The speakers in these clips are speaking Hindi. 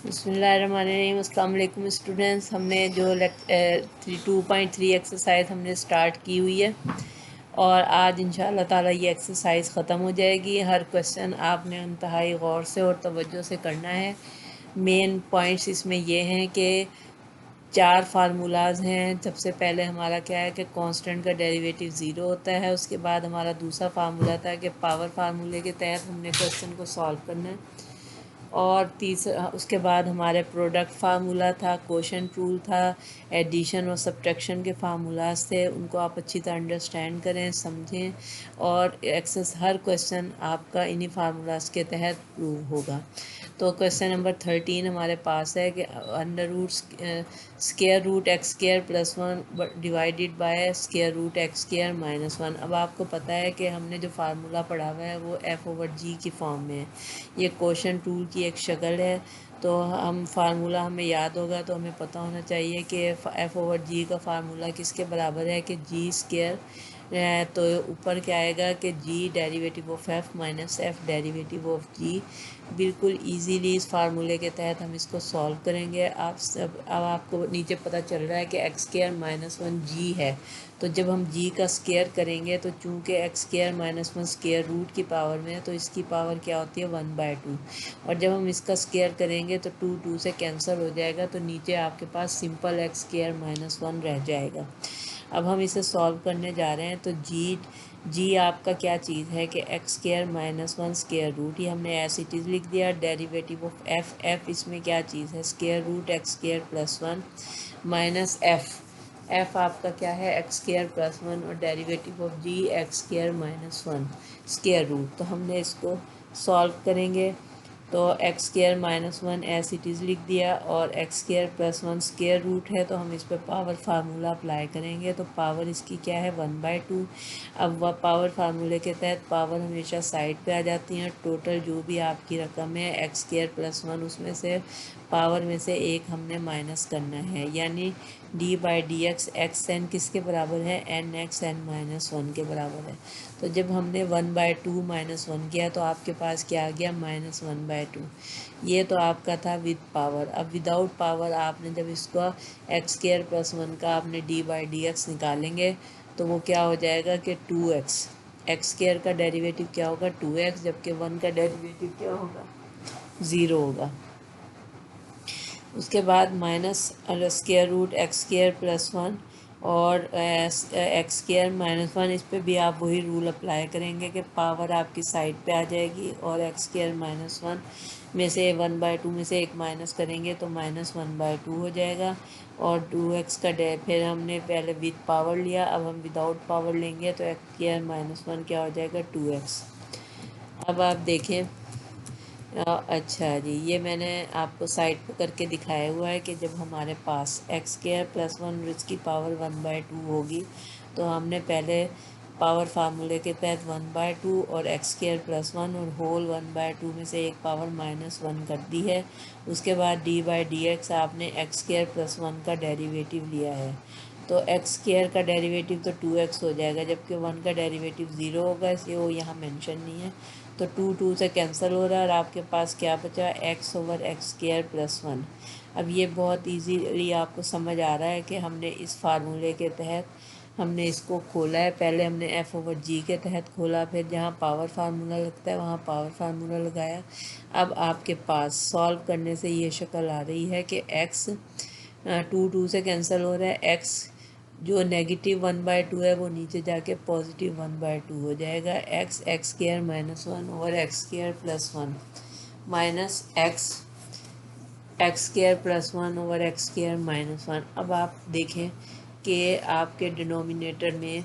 बिस्मिल्लाहिर्रहमानिर्रहीम। अस्सलाम वालेकुम स्टूडेंट्स। हमने जो 2.3 एक्सरसाइज हमने स्टार्ट की हुई है और आज इंशाअल्लाह ताला ये एक्सरसाइज ख़त्म हो जाएगी। हर क्वेश्चन आपने इंतहाई गौर से और तवज्जो से करना है। मेन पॉइंट्स इसमें ये हैं कि 4 फार्मूलाज हैं। सबसे पहले हमारा क्या है कि कांस्टेंट का डेरिवेटिव ज़ीरो होता है। उसके बाद हमारा दूसरा फार्मूला था कि पावर फार्मूले के तहत हमने क्वेश्चन को सॉल्व करना है। और तीसरा उसके बाद हमारे प्रोडक्ट फार्मूला था, क्वोशंट रूल था, एडिशन और सब्ट्रैक्शन के फार्मूलाज थे। उनको आप अच्छी तरह अंडरस्टैंड करें, समझें और हर क्वेश्चन आपका इन्हीं फार्मूलाज के तहत प्रूव होगा। तो क्वेश्चन नंबर 13 हमारे पास है कि under root square root x square plus one divided by square root x square minus one. अब आपको पता है कि हमने जो फार्मूला पढ़ा हुआ है वो एफ ओवर जी की फॉर्म में है। ये क्वोशंट रूल की एक शक्ल है। तो हम फार्मूला हमें याद होगा तो हमें पता होना चाहिए कि एफ ओवर जी का फार्मूला किसके बराबर है कि जी स्केयर। तो ऊपर क्या आएगा कि g derivative of f minus f derivative of g. बिल्कुल इजीली इस फार्मूले के तहत हम इसको सॉल्व करेंगे। आप सब अब आपको नीचे पता चल रहा है कि एक्स स्केयर माइनस वन जी है। तो जब हम जी का स्केयर करेंगे तो चूंकि x square minus one square root की पावर में है तो इसकी पावर क्या होती है 1/2। और जब हम इसका स्केयर करेंगे तो 2 से कैंसिल हो जाएगा तो नीचे आपके पास simple x square minus one रह जाएगा। अब हम इसे सॉल्व करने जा रहे हैं तो जी आपका क्या चीज़ है कि x square minus one square root, ये हमने एज इट इज़ लिख दिया। डेरिवेटिव ऑफ एफ इसमें क्या चीज़ है square root x square plus one minus f आपका क्या है एक्स स्केयर प्लस वन और derivative of g x square minus one square root. तो हमने इसको सॉल्व करेंगे तो x square minus one as it is लिख दिया और x square plus one square root है तो हम इस पर पावर फार्मूला अप्लाई करेंगे तो पावर इसकी क्या है 1/2। अब वह पावर फार्मूले के तहत पावर हमेशा साइड पे आ जाती हैं। टोटल जो भी आपकी रकम है एक्स स्केयर प्लस वन उसमें से पावर में से एक हमने माइनस करना है, यानी d by d x n किसके बराबर है n x n minus one के बराबर है। तो जब हमने 1/2 माइनस वन किया तो आपके पास क्या आ गया -1/2। ये तो आपका था विद पावर। अब विदाउट पावर आपने जब इसका एक्स स्केयर प्लस वन का आपने डी बाई डी एक्स निकालेंगे तो वो क्या हो जाएगा कि 2x। एक्स स्केयर का डेरिवेटिव क्या होगा 2x, जबकि वन का डेरिवेटिव क्या होगा 0 होगा। उसके बाद minus square root x square plus one और एक्स स्केयर माइनस वन, इस पर भी आप वही रूल अप्लाई करेंगे कि पावर आपकी साइड पे आ जाएगी और एक्स स्केयर माइनस वन में से 1/2 में से एक माइनस करेंगे तो -1/2 हो जाएगा। और 2x का फिर हमने पहले विद पावर लिया, अब हम विदाउट पावर लेंगे तो एक्स स्केयर माइनस वन क्या हो जाएगा 2x। अब आप देखें अच्छा जी, ये मैंने आपको साइड पर करके दिखाया हुआ है कि जब हमारे पास एक्स स्केयर प्लस वन इसकी पावर 1/2 होगी तो हमने पहले पावर फार्मूले के तहत 1/2 और एक्स स्केयर प्लस वन और होल 1/2 में से एक पावर -1 कर दी है। उसके बाद डी बाई डी एक्स आपने एक्स स्केयर प्लस वन का डेरिवेटिव लिया है तो एक्स स्केयर का डेरिवेटिव तो 2x हो जाएगा, जबकि वन का डेरिवेटिव 0 होगा, इसलिए वो यहाँ मेंशन नहीं है। तो 2 से कैंसिल हो रहा है और आपके पास क्या बचा x over x square plus one. अब ये बहुत इजीली आपको समझ आ रहा है कि हमने इस फार्मूले के तहत हमने इसको खोला है। पहले हमने f ओवर g के तहत खोला, फिर जहाँ पावर फार्मूला लगता है वहाँ पावर फार्मूला लगाया। अब आपके पास सॉल्व करने से ये शक्ल आ रही है कि x 2 से कैंसिल हो रहा है, x जो नेगेटिव 1/2 है वो नीचे जाके पॉजिटिव 1/2 हो जाएगा। X square minus one over x square plus one minus x square plus one over x square minus one. अब आप देखें कि आपके डिनोमिनेटर में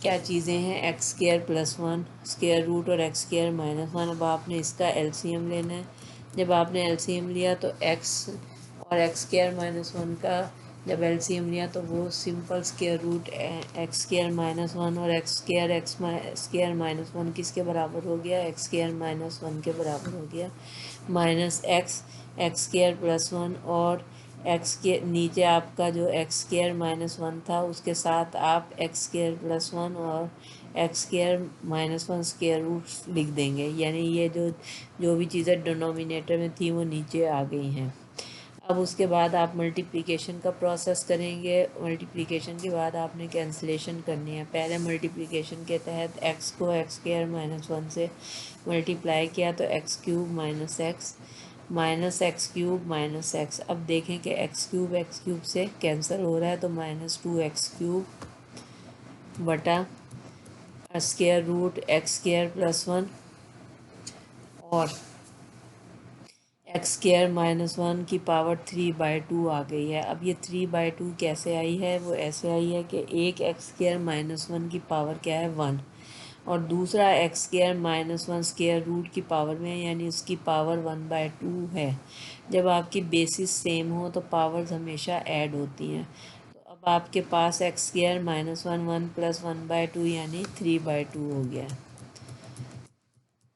क्या चीज़ें हैं x square plus one square root और एक्स स्केयर माइनस वन। अब आपने इसका एलसीएम लेना है। जब आपने एलसीएम लिया तो एक्स और एक्स स्केयर माइनस वन का जब एलसीएम लिया तो वो simple square root x square minus one और एक्स स्केयर माइनस वन किसके बराबर हो गया एक्स स्केयर माइनस वन के बराबर हो गया minus x square plus one और एक्स के नीचे आपका जो एक्स स्केयर माइनस वन था उसके साथ आप एक्स स्केयर प्लस वन और x square minus one square root लिख देंगे, यानी ये जो भी चीज़ें डिनोमिनेटर में थी वो नीचे आ गई हैं। अब उसके बाद आप मल्टीप्लिकेशन का प्रोसेस करेंगे। मल्टीप्लिकेशन के बाद आपने कैंसिलेशन करनी है। पहले मल्टीप्लिकेशन के तहत एक्स को एक्स स्क्वायर माइनस वन से मल्टीप्लाई किया तो x cube minus x cube minus x. अब देखें कि एक्स क्यूब से कैंसिल हो रहा है तो माइनस टू एक्स क्यूब बटा square root x square plus one और एक्स स्क्वायर माइनस वन की पावर 3/2 आ गई है। अब ये 3/2 कैसे आई है? वो ऐसे आई है कि एक एक्स स्क्वायर माइनस वन की पावर क्या है? 1 और दूसरा x square minus one square root की पावर में, यानी उसकी पावर 1/2 है। जब आपकी बेसिस सेम हो तो पावर्स हमेशा ऐड होती हैं। तो अब आपके पास x square minus one 1 plus 1/2 यानी 3/2 हो गया है।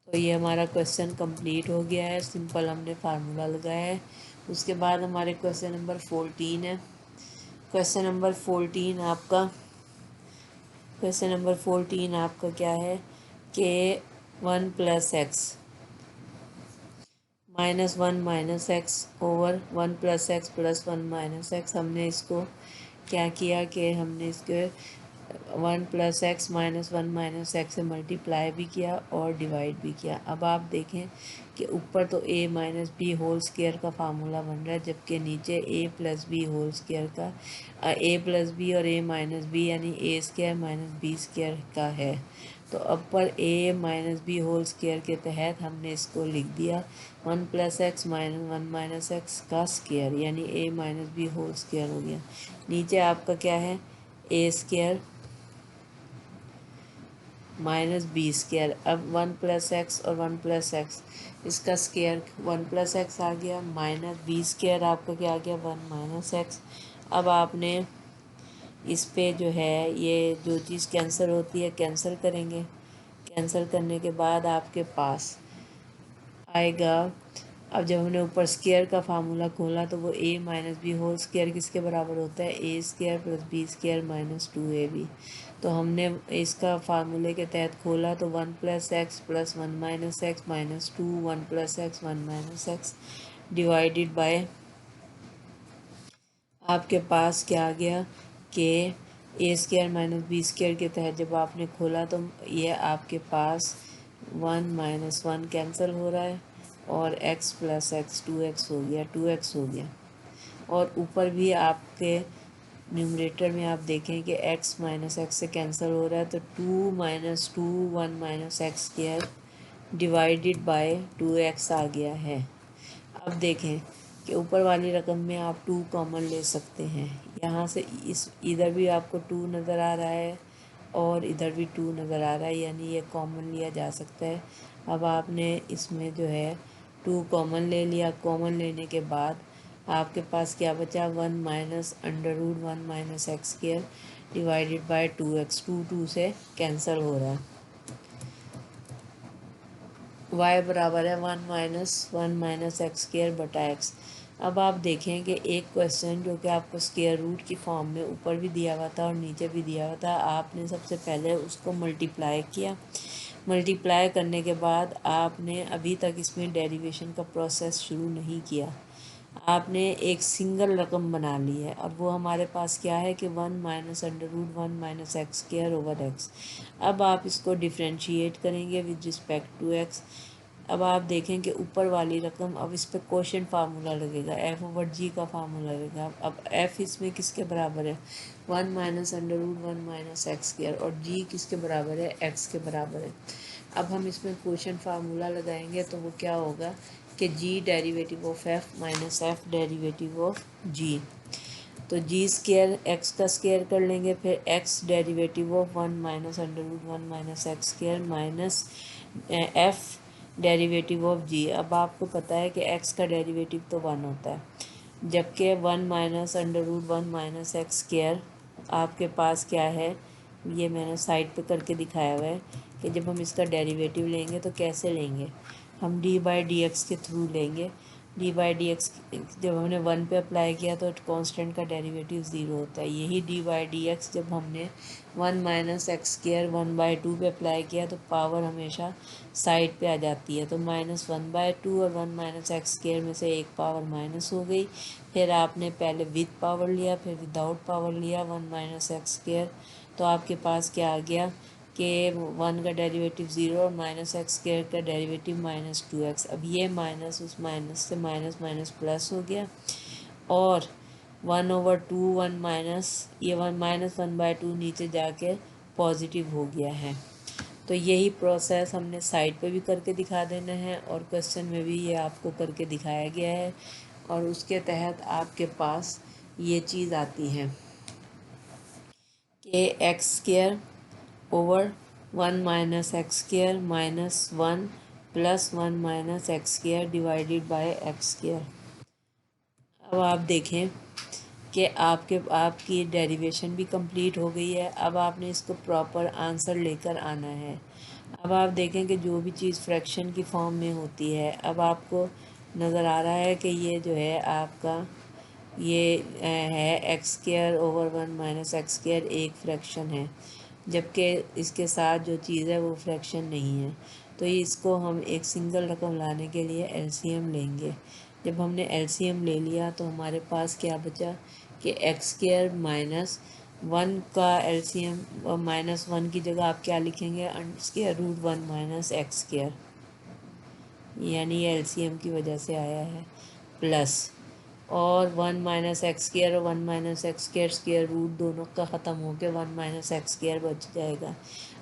तो ये हमारा क्वेश्चन कंप्लीट हो गया है। सिंपल हमने फार्मूला लगाया है। उसके बाद हमारे क्वेश्चन नंबर 14 है। क्वेश्चन नंबर 14 आपका क्या है कि 1 plus x minus one minus x over 1 plus x plus 1 minus x. हमने इसको क्या किया कि हमने इसके 1 plus x minus one minus x से मल्टीप्लाई भी किया और डिवाइड भी किया। अब आप देखें कि ऊपर तो a minus b whole square का फार्मूला बन रहा है, जबकि नीचे a plus b whole square का a प्लस बी और a माइनस बी यानी a square minus b square का है। तो अब पर a minus b whole square के तहत हमने इसको लिख दिया 1 plus x minus one minus x का स्क्वायर, यानी a minus b whole square हो गया। नीचे आपका क्या है? a square minus b square. अब 1 प्लस एक्स और 1 प्लस एक्स इसका स्क्वायर 1 प्लस एक्स आ गया, माइनस बी स्क्वायर आपका क्या आ गया? 1 माइनस एक्स। अब आपने इस पे जो है ये जो चीज़ कैंसिल होती है कैंसिल करेंगे। कैंसिल करने के बाद आपके पास आएगा, अब जब हमने ऊपर स्क्वायर का फार्मूला खोला तो वो a minus b whole square किसके बराबर होता है? a square plus b square minus 2ab। तो हमने इसका फार्मूले के तहत खोला तो 1 plus x plus 1 minus x minus 2 1 plus x 1 minus x divided by आपके पास क्या आ गया कि a square minus b square के तहत जब आपने खोला तो ये आपके पास 1 माइनस 1 कैंसिल हो रहा है और x प्लस एक्स 2x हो गया, 2x हो गया। और ऊपर भी आपके न्यूमरेटर में आप देखें कि x माइनस एक्स से कैंसिल हो रहा है तो 2 minus 2 1 minus x square divided by 2x आ गया है। अब देखें कि ऊपर वाली रकम में आप 2 कॉमन ले सकते हैं। यहाँ से इधर भी आपको 2 नज़र आ रहा है और इधर भी 2 नज़र आ रहा है, यानी ये कॉमन लिया जा सकता है। अब आपने इसमें जो है 2 कॉमन ले लिया। कॉमन लेने के बाद आपके पास क्या बचा? 1 minus under root 1 minus x square divided by 2x। 2 से कैंसिल हो रहा है। y बराबर है 1 माइनस एक्स स्क्वायर बटा एक्स। अब आप देखें कि एक क्वेश्चन जो कि आपको स्क्वायर रूट की फॉर्म में ऊपर भी दिया हुआ था और नीचे भी दिया हुआ था, आपने सबसे पहले उसको मल्टीप्लाई किया। मल्टीप्लाई करने के बाद आपने अभी तक इसमें डेरिवेशन का प्रोसेस शुरू नहीं किया। आपने एक सिंगल रकम बना ली है और वो हमारे पास क्या है कि 1 minus under root 1 minus x square over x. अब आप इसको डिफ्रेंशिएट करेंगे विद रिस्पेक्ट टू एक्स। अब आप देखें कि ऊपर वाली रकम, अब इस पर क्वोशंट फार्मूला लगेगा, एफ ओवर जी का फार्मूला लगेगा। अब एफ इसमें किसके बराबर है? 1 minus under root 1 minus x square, और जी किसके बराबर है? एक्स के बराबर है। अब हम इसमें क्वोशंट फार्मूला लगाएंगे तो वो क्या होगा कि g derivative of f minus f derivative of g. तो जी स्क्वायर एक्स का स्क्वायर कर लेंगे, फिर x derivative of 1 minus under root 1 minus x square minus f derivative of g. अब आपको पता है कि एक्स का डेरिवेटिव तो 1 होता है, जबकि 1 minus under root 1 minus x square आपके पास क्या है? ये मैंने साइड पे करके दिखाया हुआ है कि जब हम इसका डेरिवेटिव लेंगे तो कैसे लेंगे? हम डी बाई डी एक्स के थ्रू लेंगे। डी बाई डी एक्स जब हमने 1 पे अप्लाई किया तो कांस्टेंट का डेरिवेटिव 0 होता है। यही डी बाई डी एक्स जब हमने 1 माइनस एक्स स्क्र 1/2 पे अप्लाई किया तो पावर हमेशा साइड पे आ जाती है। तो -1/2 और 1 माइनस एक्स स्क्र में से एक पावर माइनस हो गई। फिर आपने पहले विद पावर लिया, फिर विदाउट पावर लिया 1 माइनस एक्स स्क्र, तो आपके पास क्या आ गया कि 1 का डेरिवेटिव 0 और माइनस एक्स स्क्र का डेरिवेटिव -2x। अब ये माइनस उस माइनस से माइनस माइनस प्लस हो गया और 1/2 1 माइनस ये 1 - 1/2 नीचे जाके पॉजिटिव हो गया है। तो यही प्रोसेस हमने साइड पे भी करके दिखा देना है और क्वेश्चन में भी ये आपको करके दिखाया गया है और उसके तहत आपके पास ये चीज़ आती है कि x square over 1 minus x square -1 plus 1 minus x square divided by x square. अब आप देखें कि आपकी डेरिवेशन भी कंप्लीट हो गई है। अब आपने इसको प्रॉपर आंसर लेकर आना है। अब आप देखें कि जो भी चीज़ फ्रैक्शन की फॉर्म में होती है, अब आपको नज़र आ रहा है कि ये जो है आपका ये है x square over 1 minus x square एक फ्रैक्शन है, जबकि इसके साथ जो चीज़ है वो फ्रैक्शन नहीं है। तो इसको हम एक सिंगल रकम लाने के लिए एलसीएम लेंगे। जब हमने एलसीएम ले लिया तो हमारे पास क्या बचा कि एक्स स्क्र -1 का एलसीएम और -1 की जगह आप क्या लिखेंगे, √1 माइनस एक्स स्क्र, यानी ये एलसीएम की वजह से आया है, प्लस और 1 माइनस एक्स स्क्र और 1 माइनस एक्स स्क्र रूट दोनों का ख़त्म होकर 1 माइनस एक्स स्क्र बच जाएगा।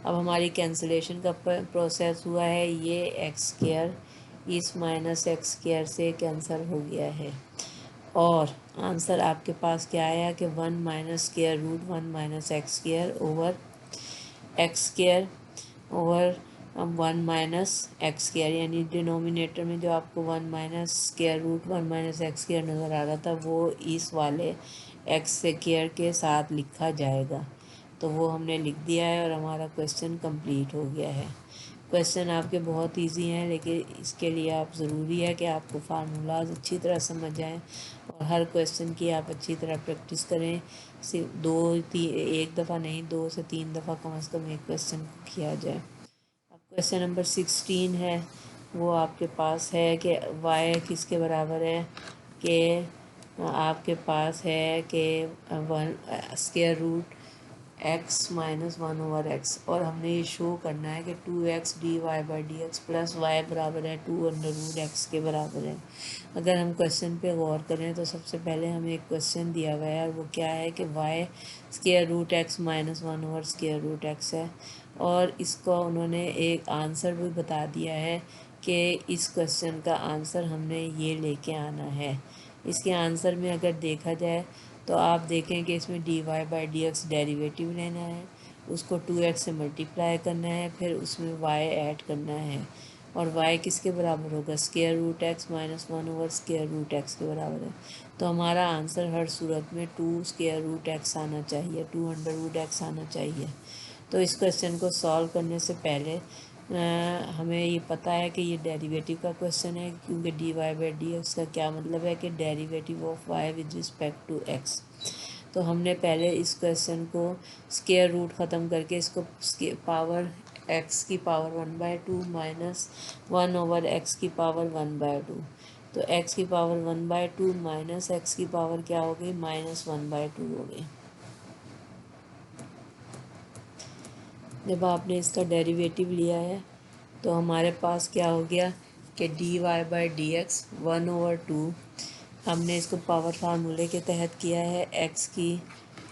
अब हमारी कैंसिलेशन का प्रोसेस हुआ है, ये एक्स स्क्र इस माइनस एक्स स्क्र से कैंसिल हो गया है और आंसर आपके पास क्या आया कि 1 minus √1 minus x square over x square over 1 minus x square, यानी डिनोमिनेटर में जो आपको 1 माइनस √1 माइनस एक्स स्क्र नज़र आ रहा था वो इस वाले एक्स स्क्र के साथ लिखा जाएगा। तो वो हमने लिख दिया है और हमारा क्वेश्चन कंप्लीट हो गया है। क्वेश्चन आपके बहुत इजी हैं, लेकिन इसके लिए आप ज़रूरी है कि आपको फार्मूलाज अच्छी तरह समझ जाएं और हर क्वेश्चन की आप अच्छी तरह प्रैक्टिस करें। सिर्फ एक दफ़ा नहीं, 2 से 3 दफ़ा कम से कम एक क्वेश्चन को किया जाए। अब क्वेश्चन नंबर 16 है, वो आपके पास है कि y किसके बराबर है कि आपके पास है कि 1 स्क्वायर रूट x -1/x और हमने ये शो करना है कि 2x dy/dx प्लस y बराबर है 2√x के बराबर है। अगर हम क्वेश्चन पे गौर करें तो सबसे पहले हमें एक क्वेश्चन दिया गया है और वो क्या है कि y √x -1/√x है और इसको उन्होंने एक आंसर भी बता दिया है कि इस क्वेश्चन का आंसर हमने ये लेके आना है। इसके आंसर में अगर देखा जाए तो आप देखें कि इसमें dy/dx डेरिवेटिव लेना है, उसको 2x से मल्टीप्लाई करना है, फिर उसमें y ऐड करना है और y किसके बराबर होगा, √x -1/√x के बराबर है। तो हमारा आंसर हर सूरत में 2√x आना चाहिए, 2√x आना चाहिए। तो इस क्वेश्चन को सॉल्व करने से पहले हमें ये पता है कि ये डेरिवेटिव का क्वेश्चन है, क्योंकि dy/dx का क्या मतलब है कि derivative of y with respect to x। तो हमने पहले इस क्वेश्चन को स्क्वायर रूट ख़त्म करके इसको पावर x की पावर 1/2 -1/x की पावर 1/2, तो x की पावर 1/2 माइनस x की पावर क्या हो गई, -1/2 हो गई। जब आपने इसका डेरिवेटिव लिया है तो हमारे पास क्या हो गया कि dy/dx 1/2, हमने इसको पावर फार्मूले के तहत किया है। x की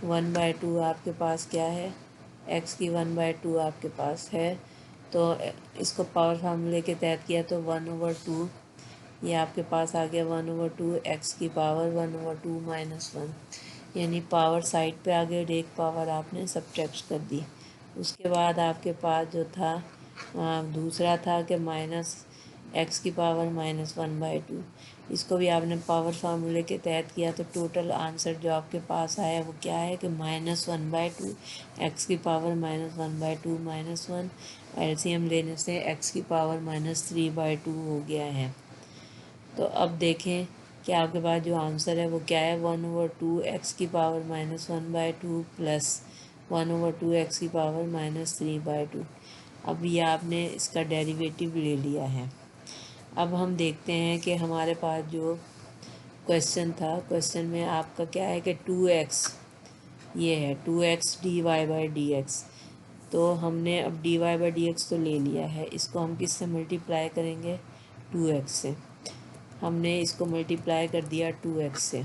1/2 आपके पास क्या है, x की 1/2 आपके पास है, तो इसको पावर फार्मूले के तहत किया तो 1/2 ये आपके पास आ गया 1/2 x की पावर 1/2 -1, यानी पावर साइड पे आ गई और एक पावर आपने सब्ट्रैक्ट कर दी। उसके बाद आपके पास जो था दूसरा था कि माइनस एक्स की पावर -1/2, इसको भी आपने पावर फार्मूले के तहत किया तो टोटल आंसर जो आपके पास आया वो क्या है कि -1/2 एक्स की पावर -1/2 -1, एलसीएम लेने से एक्स की पावर -3/2 हो गया है। तो अब देखें कि आपके पास जो आंसर है वो क्या है, 1/2 x की पावर -1/2 प्लस 1/2 x की पावर -3/2। अब ये आपने इसका डेरिवेटिव ले लिया है। अब हम देखते हैं कि हमारे पास जो क्वेश्चन था, क्वेश्चन में आपका क्या है कि 2x, ये है 2x dy/dx। तो हमने अब dy/dx तो ले लिया है, इसको हम किससे मल्टीप्लाई करेंगे, 2x से। हमने इसको मल्टीप्लाई कर दिया 2x से,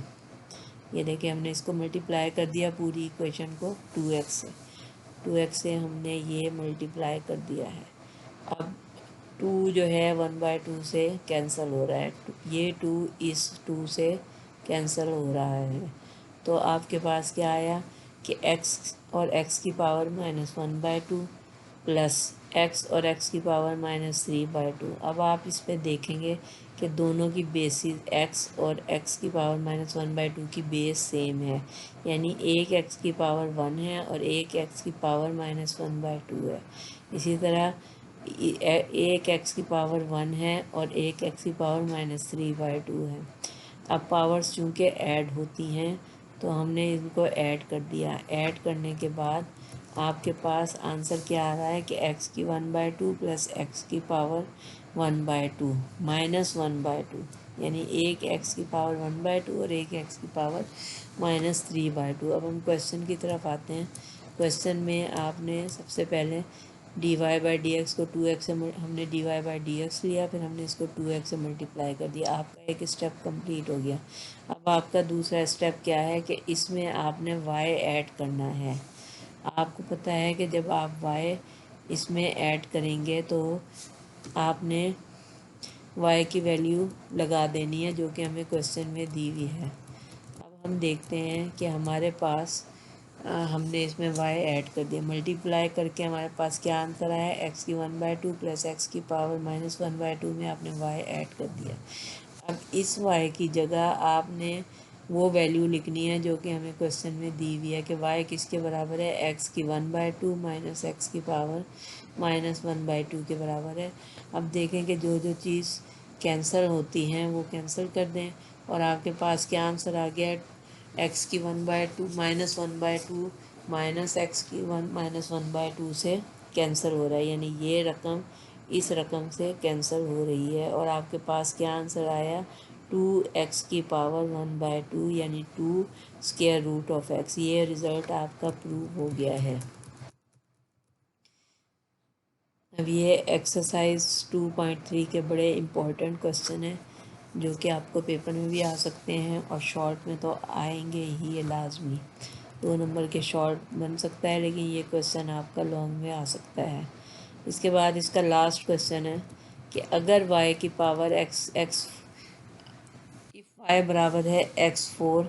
ये देखिए हमने इसको मल्टीप्लाई कर दिया पूरी इक्वेशन को 2x से। 2x से हमने ये मल्टीप्लाई कर दिया है। अब 2 जो है 1/2 से कैंसिल हो रहा है, ये 2 इस 2 से कैंसिल हो रहा है। तो आपके पास क्या आया कि x और x की पावर -1/2 प्लस x और x की पावर -3/2। अब आप इस पे देखेंगे कि दोनों की बेसिस x और x की पावर -1/2 की बेस सेम है, यानी एक x की पावर 1 है और एक x की पावर -1/2 है। इसी तरह एक x की पावर 1 है और एक x की पावर -3/2 है। अब पावर्स चूँकि ऐड होती हैं तो हमने इनको ऐड कर दिया। ऐड करने के बाद आपके पास आंसर क्या आ रहा है कि x की 1/2 प्लस x की पावर 1/2 -1/2, यानी एक x की पावर 1/2 और एक x की पावर -3/2। अब हम क्वेश्चन की तरफ आते हैं। क्वेश्चन में आपने सबसे पहले dy/dx को 2x से हमने dy/dx लिया, फिर हमने इसको 2x से मल्टीप्लाई कर दिया। आपका एक स्टेप कंप्लीट हो गया। अब आपका दूसरा स्टेप क्या है कि इसमें आपने y ऐड करना है। आपको पता है कि जब आप y इसमें ऐड करेंगे तो आपने y की वैल्यू लगा देनी है जो कि हमें क्वेश्चन में दी हुई है। अब हम देखते हैं कि हमारे पास हमने इसमें y ऐड कर दिया, मल्टीप्लाई करके हमारे पास क्या आंसर आया, x की 1/2 प्लस x की पावर -1/2 में आपने y ऐड कर दिया। अब इस y की जगह आपने वो वैल्यू लिखनी है जो कि हमें क्वेश्चन में दी हुई है कि y किसके बराबर है, x की 1/2 माइनस x की पावर -1/2 के बराबर है। अब देखें कि जो जो चीज़ कैंसिल होती हैं वो कैंसिल कर दें और आपके पास क्या आंसर आ गया है, x की 1/2 -1/2 माइनस x की 1/2 से कैंसिल हो रहा है, यानी ये रकम इस रकम से कैंसिल हो रही है और आपके पास क्या आंसर आया, 2x की पावर 1/2 यानी 2 स्क्वायर रूट ऑफ x। ये रिज़ल्ट आपका प्रूव हो गया है। अब ये एक्सरसाइज 2.3 के बड़े इम्पोर्टेंट क्वेश्चन हैं जो कि आपको पेपर में भी आ सकते हैं और शॉर्ट में तो आएंगे ही, ये लाजमी 2 नंबर के शॉर्ट बन सकता है, लेकिन ये क्वेश्चन आपका लॉन्ग में आ सकता है। इसके बाद इसका लास्ट क्वेश्चन है कि अगर y की पावर x इफ़ y बराबर है x4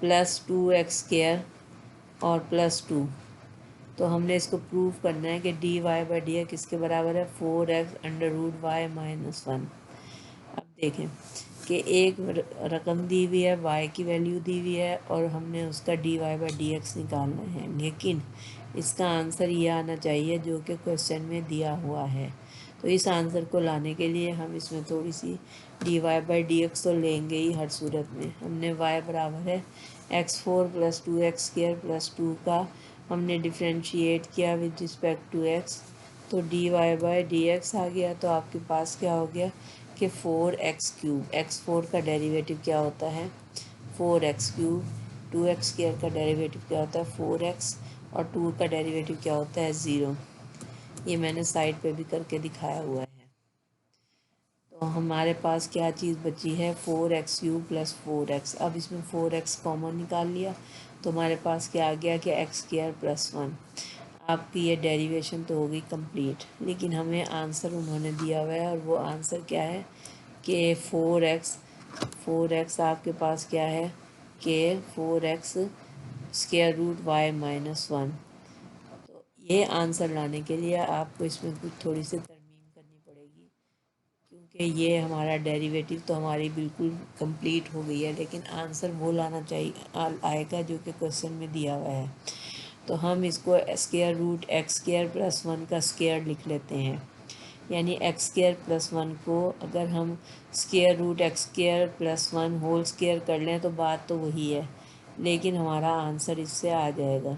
प्लस 2x² और +2, तो हमने इसको प्रूव करना है कि dy/dx किसके बराबर है, 4x√y-1। अब देखें कि एक रकम दी हुई है, y की वैल्यू दी हुई है और हमने उसका dy/dx निकालना है, लेकिन इसका आंसर ये आना चाहिए जो कि क्वेश्चन में दिया हुआ है। तो इस आंसर को लाने के लिए हम इसमें थोड़ी सी dy/dx तो लेंगे ही हर सूरत में। हमने y बराबर है x4 + 2x² + 2 का हमने डिफ्रेंशिएट किया विद रिस्पेक्ट टू x, तो dy/dx आ गया। तो आपके पास क्या हो गया कि 4x³ x4 का डेरिवेटिव क्या होता है, 4x³ 2x² का डेरिवेटिव क्या होता है 4x और 2 का डेरिवेटिव क्या होता है 0। ये मैंने साइड पे भी करके दिखाया हुआ है। तो हमारे पास क्या चीज़ बची है, 4x³ + 4x। अब इसमें 4x कॉमन निकाल लिया तो हमारे पास क्या आ गया कि x² + 1। आपकी ये डेरिवेशन तो होगी कंप्लीट, लेकिन हमें आंसर उन्होंने दिया हुआ है और वो आंसर क्या है कि 4x आपके पास क्या है कि 4x√y-1। तो ये आंसर लाने के लिए आपको इसमें कुछ थोड़ी सी तरमीम करनी पड़ेगी, क्योंकि ये हमारा डेरिवेटिव तो हमारी बिल्कुल कंप्लीट हो गई है, लेकिन आंसर वो लाना चाहिए आएगा जो कि क्वेश्चन में दिया हुआ है। तो हम इसको √x² + 1 का स्क्वायर लिख लेते हैं। यानी एक्स स्क्वायर प्लस 1 को अगर हम square root x square plus 1 whole square कर लें तो बात तो वही है, लेकिन हमारा आंसर इससे आ जाएगा।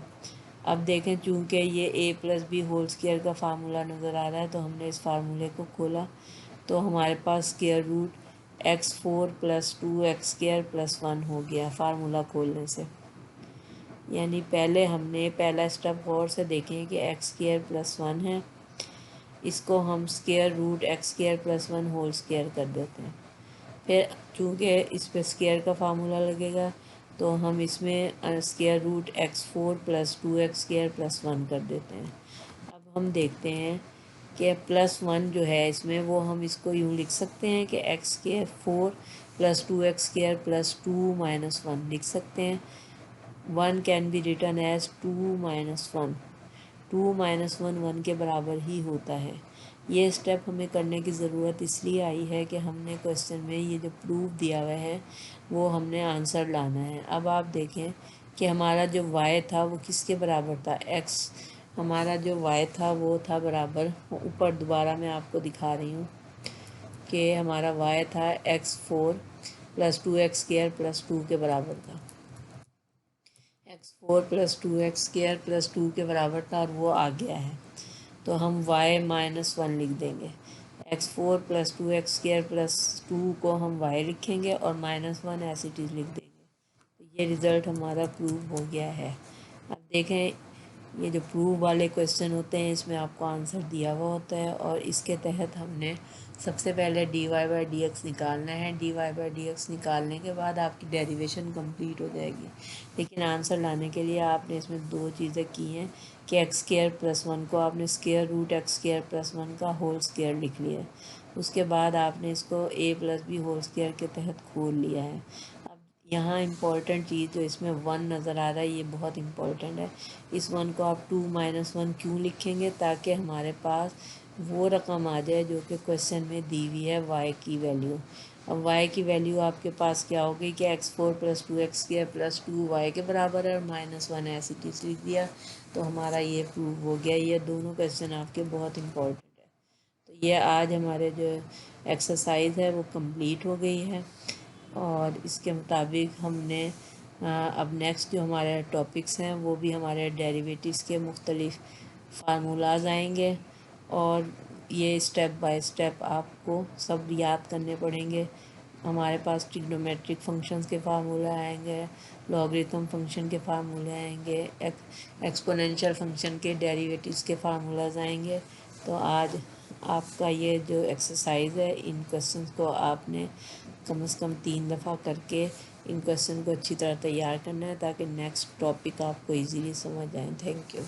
अब देखें, चूँकि ये ए प्लस बी होल स्क्वायर का फार्मूला नज़र आ रहा है तो हमने इस फार्मूले को खोला तो हमारे पास square root x4 plus 2x square plus 1 हो गया फार्मूला खोलने से। यानी पहले हमने पहला स्टेप गौर से देखें कि एक्स स्क्वायर प्लस 1 है, इसको हम square root x square plus 1 whole square कर देते हैं। फिर चूँकि इस पर स्क्वायर का फार्मूला लगेगा तो हम इसमें square root x4 plus 2x square plus 1 कर देते हैं। अब हम देखते हैं कि प्लस 1 जो है इसमें वो हम इसको यूँ लिख सकते हैं कि x square 4 plus 2x square plus 2 minus 1 लिख सकते हैं। 1 can be written as 2 minus 1। 2 minus 1 के बराबर ही होता है। ये स्टेप हमें करने की ज़रूरत इसलिए आई है कि हमने क्वेश्चन में ये जो प्रूफ दिया हुआ है वो हमने आंसर लाना है। अब आप देखें कि हमारा जो y था वो किसके बराबर था, x। हमारा जो y था वो था बराबर, ऊपर दोबारा मैं आपको दिखा रही हूँ कि हमारा y था x4 plus 2x square plus 2 के बराबर था। x4 plus 2x square plus 2 के बराबर था और वो आ गया है तो हम y माइनस 1 लिख देंगे। x4 plus 2x square plus 2 को हम y लिखेंगे और माइनस 1 एज इट इज़ लिख देंगे। तो ये रिज़ल्ट हमारा प्रूव हो गया है। अब देखें, ये जो प्रूव वाले क्वेश्चन होते हैं इसमें आपको आंसर दिया हुआ होता है और इसके तहत हमने सबसे पहले dy/dx निकालना है। dy/dx निकालने के बाद आपकी डेरिवेशन कंप्लीट हो जाएगी। लेकिन आंसर लाने के लिए आपने इसमें दो चीज़ें की हैं कि एक्स स्क्वायर प्लस 1 को आपने square root x square plus 1 का होल स्क्वायर लिख लिया है। उसके बाद आपने इसको a plus b whole square के तहत खोल लिया है। अब यहाँ इम्पॉर्टेंट चीज़ जो इसमें 1 नज़र आ रहा है ये बहुत इम्पॉर्टेंट है। इस 1 को आप 2 माइनस 1 क्यों लिखेंगे, ताकि हमारे पास वो रकम आ जाए जो कि क्वेश्चन में दी हुई है y की वैल्यू। अब y की वैल्यू आपके पास क्या होगी कि x4 plus 2x square plus 2y के बराबर है और माइनस 1 ऐसी चीज़ लिख दिया तो हमारा ये प्रूव हो गया। ये दोनों क्वेश्चन आपके बहुत इम्पोर्टेंट है। तो ये आज हमारे जो एक्सरसाइज है वो कंप्लीट हो गई है और इसके मुताबिक हमने अब नेक्स्ट जो हमारे टॉपिक्स हैं वो भी हमारे डेरिवेटिव्स के मुख्तलिफ फार्मूलाज आएंगे और ये स्टेप बाय स्टेप आपको सब याद करने पड़ेंगे। हमारे पास ट्रिग्नोमेट्रिक फंक्शंस के फार्मूले आएंगे, लॉगरिथम फंक्शन के फार्मूले आएंगे, एक्सपोनेंशियल फंक्शन के डेरिवेटिव्स के फार्मूलाज आएंगे। तो आज आपका ये जो एक्सरसाइज है इन क्वेश्चंस को आपने कम से कम 3 दफ़ा करके इन क्वेश्चन को अच्छी तरह तैयार करना है ताकि नेक्स्ट टॉपिक आपको इजीली समझ आए। Thank you.